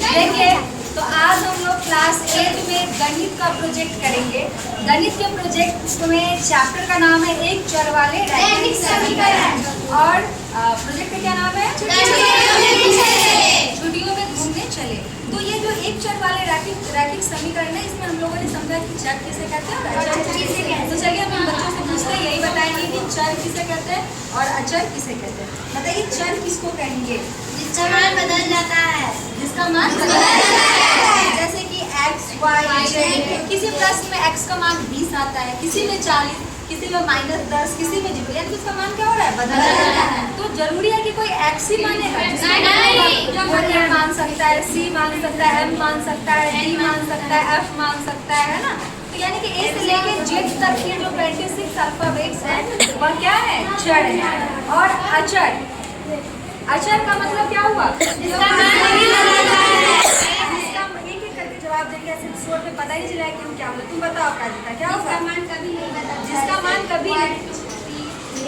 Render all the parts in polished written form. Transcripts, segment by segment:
देखिए, तो आज हम लोग क्लास 8 में गणित का प्रोजेक्ट करेंगे। गणित के प्रोजेक्ट में चैप्टर का नाम है एक चर वाले रैखिक समीकरण। और प्रोजेक्ट का क्या नाम है? छुट्टियों में घूमने चले। तो ये जो एक चर वाले रैखिक समीकरण है, इसमें हम लोगों ने समझा कि चर किसे कहते हैं और अचर किसे कहते हैं। तो चलिए हम बच्चों से पूछते हैं, यही बताएंगे कि चर किसे कहते हैं और अचर किसे कहते हैं। बताइए चर किसको कहेंगे? जिसका मान बदल जाता है। जिसका मान बदल जाता है, जैसे कि x, y, z। किसी प्रश्न में x का मान 20 आता है, किसी में 40, किसी में -10, किसी में 0, यानी उसका मान क्या हो रहा है? बदल रहा है। तो जरूरी है कि कोई x ही मानेगा? कोई a मान सकता है, c मान सकता है, m मान सकता है, d मान सकता है, f मान सकता है ना। तो यानी कि a से लेके z तक के जो 26 अल्फाबेट्स हैं वह क्या है? चर है। और अचर, अचर का मतलब क्या हुआ? जिसका मान नहीं बदलता है। एक एक करके जवाब देंगे, ऐसे शोर में पता ही नहीं चला कि हम क्या बोले। तुम बताओ क्या जीता? क्या होगा? जिसका मान कभी नहीं बदलता। जिसका मान कभी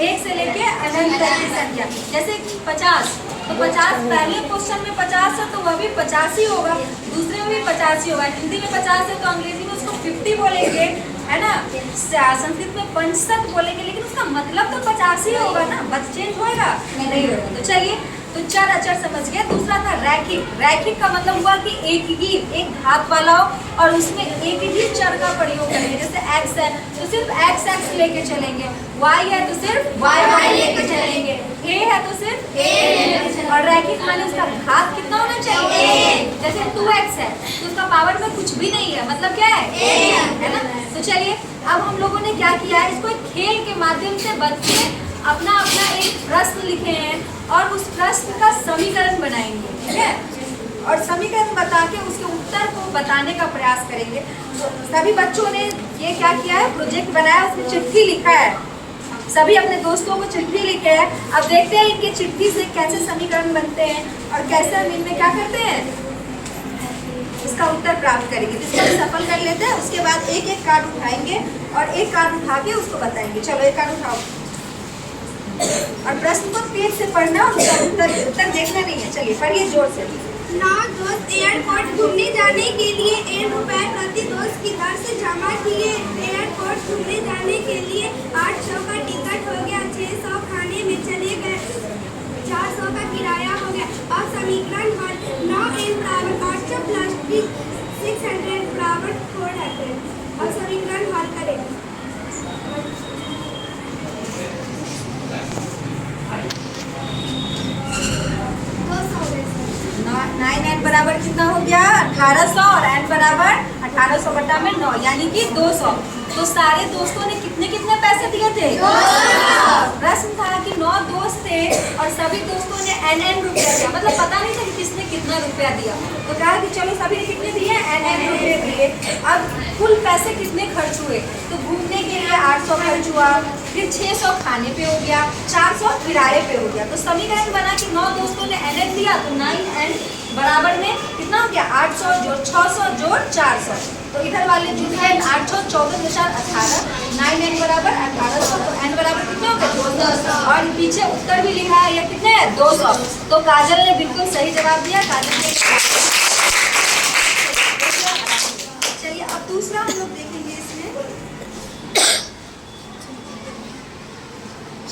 एक से लेके अनंत तक की संख्या। जैसे 50, तो 50 पहले क्वेश्चन में 50 है तो वह भी 50 ही होगा, दूसरे में भी 50 ही होगा। हिंदी में 50 है तो अंग्रेजी में उसको 50 बोलेंगे, है ना। संस्कृत में 65 बोलेंगे, लेकिन उसका मतलब तो 50 ही होगा ना। बस चेंज होएगा? नहीं होगा। तो चलिए, तो चर अचर समझ गए। दूसरा था रैखिक। रैखिक का मतलब हुआ कि एक घात वाला हो और उसमें एक ही चर का प्रयोग करेंगे। जैसे x है तो सिर्फ x लेके चलेंगे, y है तो सिर्फ y लेके चलेंगे, a है तो सिर्फ a। और रैखिक माने उसका घात कितना होना चाहिए? जैसे 2x है तो उसका पावर में कुछ भी नहीं है, मतलब क्या है? है ना। तो चलिए, अब हम लोगों ने क्या किया है, इसको एक खेल के माध्यम से बच्चे अपना अपना एक प्रश्न लिखे हैं और उस प्रश्न का समीकरण बनाएंगे, ठीक है। और समीकरण बता के उसके उत्तर को बताने का प्रयास करेंगे। तो सभी बच्चों ने ये क्या किया है, प्रोजेक्ट बनाया, उसमें चिट्ठी लिखा है। सभी अपने दोस्तों को चिट्ठी लिखे हैं। अब देखते हैं इनके चिट्ठी से कैसे समीकरण बनते हैं और कैसे हम इनमें क्या करते हैं, इसका उत्तर प्राप्त करेंगे। इसको सफल कर लेते हैं। उसके बाद एक एक कार्ड उठाएंगे और एक कार्ड उठा के उसको बताएंगे। चलो एक कार्ड उठाओ और प्रश्न को तेज से पढ़ना और उसका उत्तर देखना नहीं है। चलिए पढ़िए जोर से। 9 दोस्त एयरपोर्ट घूमने जाने के लिए 1 रुपए प्रति दोस्त की दर से जमा किए। एयरपोर्ट घूमने जाने के लिए 800 का टिकट हो गया, 600 खाने में चले गए, 400 का किराया हो गया। अब समीकरण हल। 9n बराबर 800 प्लस 600 बराबर 400। अब समीकरण हल करें। 9n बराबर कितना हो गया? 1800 और n बराबर 1800 बटा में 9 यानी कि 200। तो सारे दोस्तों ने कितने कितने पैसे दिए थे? 200। प्रश्न था कि 9 दोस्त थे और सभी दोस्तों ने n रुपया दिया, मतलब पता नहीं था कि किसने कितना रुपया दिया। तो कहा कि चलो सभी ने कितने दिए? n रुपये दिए। अब कुल पैसे कितने खर्च हुए? तो घूमने के लिए 800 खर्च हुआ, फिर 600 खाने पे हो गया, 400 किराए पे हो गया। तो समीकरण बना कि 9 दोस्तों ने n दिया, तो 9n बराबर में कितना हो गया? 800 जोड़ 600 जोड़ 400। तो इधर वाले जुड़ गए 800, 14 4 18, 9n बराबर 1800। तो n बराबर कितने हो गए? 200। और पीछे उत्तर भी लिखा है, ये कितने है? 200। तो काजल ने बिल्कुल सही जवाब दिया। काजल ने चलिए अब दूसरा हम लोग देखेंगे इसमें।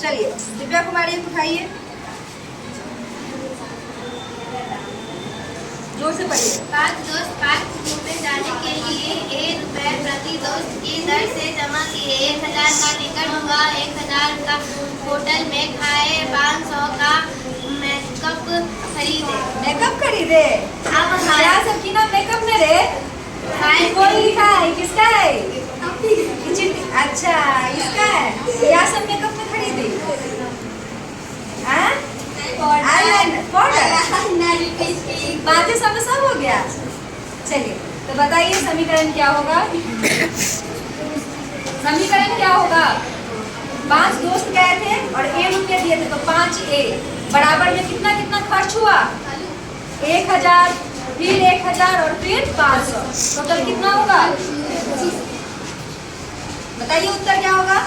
चलिए दिव्या कुमारी उठाइए, जोर से पढ़िए। 5 दोस्त पार्क घूमने जाने के लिए 1 रुपए प्रति दोस्त की दर से जमा किए। 1000 का टिकट हुआ, 1000 का होटल में खाए, 500 का मेकअप खरीदे। मेकअप खरीदे? अब क्या सब की ना मेकअप में रे? कोई लिखा है, किसका है? अच्छा इसका है। क्या सब मेकअप में खरीदी? बातें सब हो गया। चलिए तो बताइए समीकरण क्या होगा? समीकरण क्या होगा? 5 दोस्त गए थे और a रुपये दिए थे, तो 5a बराबर में कितना कितना खर्च हुआ? 1000, फिर 1000 और फिर 500। टोटल कितना होगा? बताइए उत्तर क्या होगा?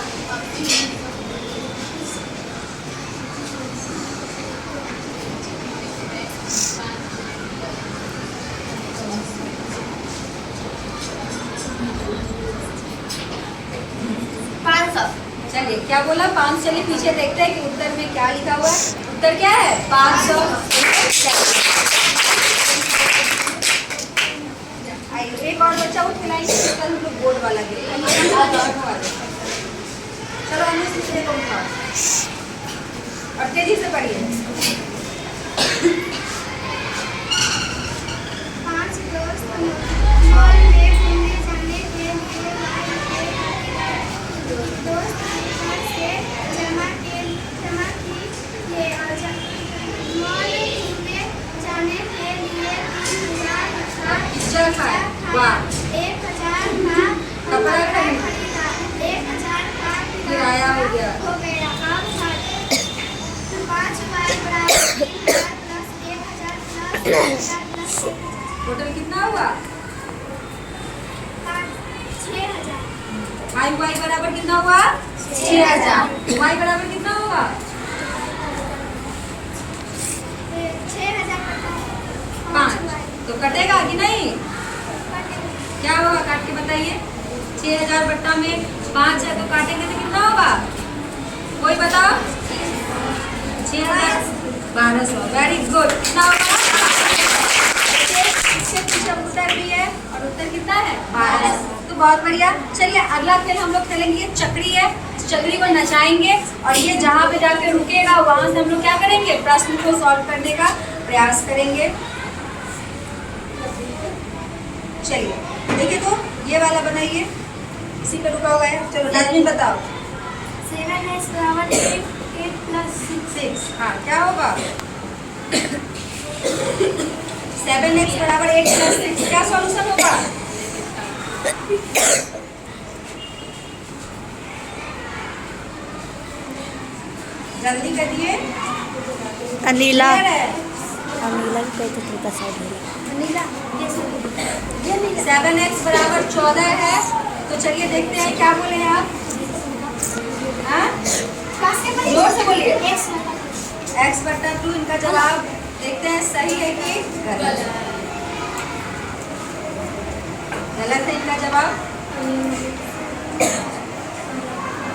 चलिए क्या बोला 500, चलिए पीछे देखते हैं कि उत्तर में क्या लिखा हुआ है। उत्तर क्या है 500। एक और बच्चा उठ खिलाएंगे, कल हम लोग बोर्ड वाला चलो हम दूसरे को उठाओ और तेजी से पढ़िए। 5 दोस्त मॉल में घूमने जाने के लिए दोस्त से जमा की और मॉल घूमने जाने के लिए 3,000 का 1,000 का कपड़ा खरीदा, 1,000 का किराया हो गया। हो गया। अब 5 बार बराबर 3,000 प्लस 1,000 टोटल कितना हुआ 6,000। 5y बराबर कितना हुआ 6,000। y बराबर कितना होगा 5। तो कटेगा कि नहीं, क्या होगा काट के बताइए। 6,000 बट्टा में 5 है तो काटेंगे तो कितना होगा, कोई बताओ। 6,000 1200। Very good. कितना होगा, इससे पीछे उत्तर भी है और उत्तर कितना है 1200। तो बहुत बढ़िया। चलिए अगला खेल हम लोग खेलेंगे, ये चक्री है। चक्री को नचाएंगे और ये जहाँ पे जाके रुकेगा वहां से हम लोग क्या करेंगे, प्रश्न को सॉल्व करने का प्रयास करेंगे। चलिए देखिए तो ये वाला बनाइए, इसी पे रुका हुआ है। चलो नाज़मीन बताओ। 7x बराबर 8 प्लस 6। हाँ क्या होगा 7x बराबर 8 प्लस 6। क्या सॉल्यूशन होगा, जल्दी करिए। अनीला Clear है? अनीला भी कोई तरीका साइड नीला 7x बराबर 14 है। तो चलिए देखते हैं क्या बोले हैं आप। हाँ? जोर से बोलिए। x बट्टा 2 इनका जवाब देखते हैं सही है कि गलत। गलत है इनका जवाब,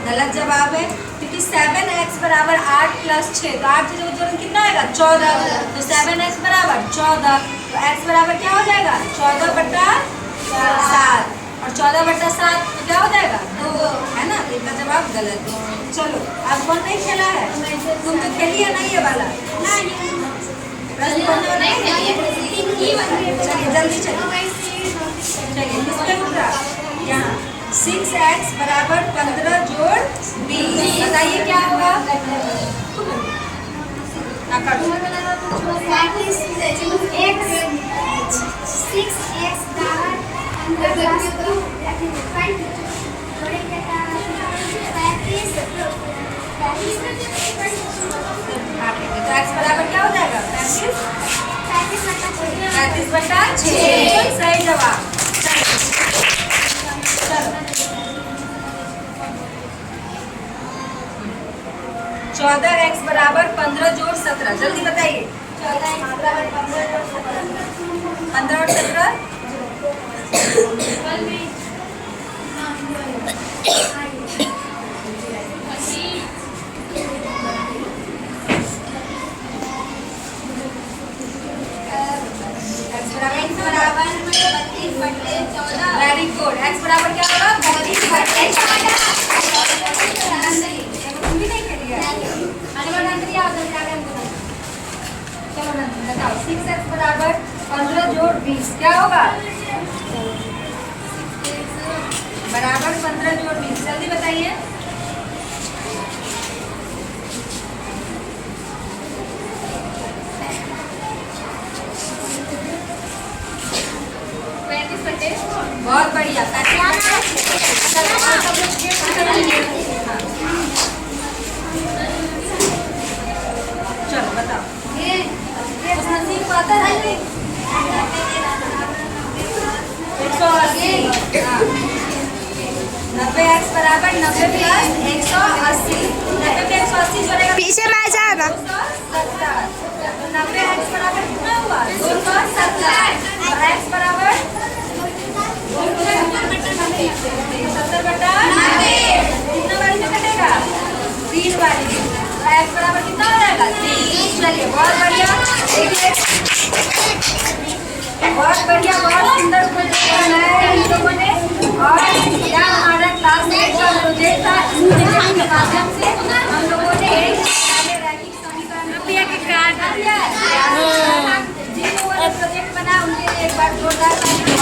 गलत जवाब है क्योंकि 7x बराबर 8 प्लस 6। तो 8 से जोड़ कितना आएगा 14। तो 7x बराबर 14। तो x बराबर क्या हो जाएगा 14 बट्टा 7 और 14 बट्टा 7 तो क्या हो जाएगा 2, है ना। तो इनका जवाब गलत है। चलो आज कौन नहीं खेला है, तुम तो खेली है नहीं ये वाला। चलिए जल्दी चलिए किस पे टूटा, यहाँ 6x बराबर 15 जोड़ 20। बताइए क्या होगा। तो x बराबर क्या हो जाएगा 35 बट्टा 6। सही जवाब। चलो 14x बराबर 15 जोड़ 17। जल्दी बताइए। 14x बराबर 15 जोड़ 17। 15 और 17 वेरी गुड। x बराबर क्या होगा 32 बट्टे 14। तुम भी नहीं खेली है। चलो नंदनी आओ जल्दी आगे हमको चलो नंदनी बताओ। 6x बराबर 15 जोड़ 20 क्या होगा बराबर 15 जोड़ 20। जल्दी बताइए। बहुत बढ़िया। चलो बताओ उस नसीब को आता है 180। 90x बराबर 90 प्लस 180। 90 पे 180 जोड़ेगा पीछे में जाना। 90x बराबर कितना हुआ 270। x बराबर 70 बट्टा 90। कितना बारी में कटेगा लीजिए। तो x बराबर कितना हो जाएगा 3। चलिए बहुत बढ़िया, देखिए बहुत बढ़िया, बहुत सुंदर प्रोजेक्ट बनाया है हम लोगों ने। और क्या हमारा क्लास में जो प्रोजेक्ट था इसके माध्यम से हम लोगों ने एक रैखिक समीकरण जिन लोगों ने प्रोजेक्ट बनाया उनके लिए एक बार जोरदार ताली।